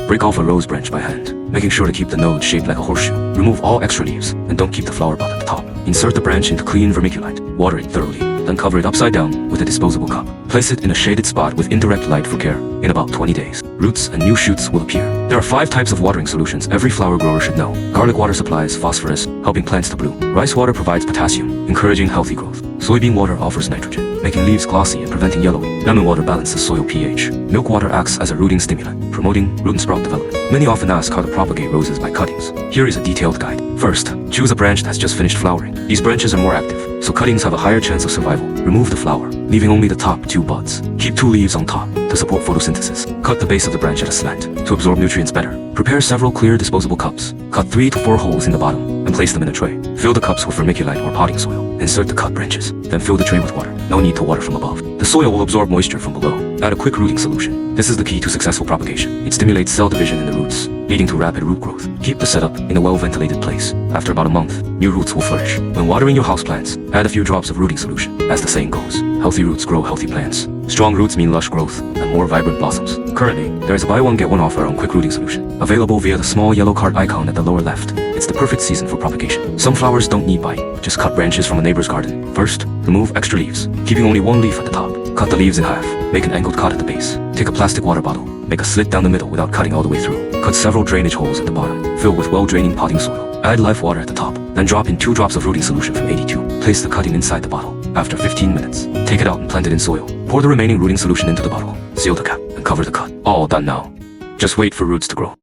Break off a rose branch by hand, making sure to keep the node shaped like a horseshoe. Remove all extra leaves, and don't keep the flower bud at the top. Insert the branch into clean vermiculite, water it thoroughly, then cover it upside down with a disposable cup. Place it in a shaded spot with indirect light for care. In about 20 days, roots and new shoots will appear. There are 5 types of watering solutions every flower grower should know. Garlic water supplies phosphorus, helping plants to bloom. Rice water provides potassium, encouraging healthy growth. Soybean water offers nitrogen, making leaves glossy and preventing yellowing. Lemon water balances soil pH. Milk water acts as a rooting stimulant, promoting root and sprout development. Many often ask how to propagate roses by cuttings. Here is a detailed guide. First, choose a branch that's just finished flowering. These branches are more active, so cuttings have a higher chance of survival. Remove the flower, leaving only the top 2 buds. Keep 2 leaves on top to support photosynthesis. Cut the base of the branch at a slant to absorb nutrients better. Prepare several clear disposable cups. Cut 3 to 4 holes in the bottom and place them in a tray. Fill the cups with vermiculite or potting soil. Insert the cut branches, then fill the tray with water. No need to water from above. The soil will absorb moisture from below. Add a quick rooting solution. This is the key to successful propagation. It stimulates cell division in the roots, leading to rapid root growth. Keep the setup in a well-ventilated place. After about a month, new roots will flourish. When watering your houseplants, add a few drops of rooting solution. As the saying goes, healthy roots grow healthy plants. Strong roots mean lush growth and more vibrant blossoms. Currently, there is a buy one get one offer on quick rooting solution, available via the small yellow cart icon at the lower left. It's the perfect season for propagation. Some flowers don't need buying. Just cut branches from a neighbor's garden. First, remove extra leaves, keeping only 1 leaf at the top. Cut the leaves in half. Make an angled cut at the base. Take a plastic water bottle. Make a slit down the middle without cutting all the way through. Cut several drainage holes at the bottom. Fill with well-draining potting soil. Add live water at the top. Then drop in 2 drops of rooting solution from 82. Place the cutting inside the bottle. After 15 minutes, take it out and plant it in soil. Pour the remaining rooting solution into the bottle. Seal the cap and cover the cut. All done now. Just wait for roots to grow.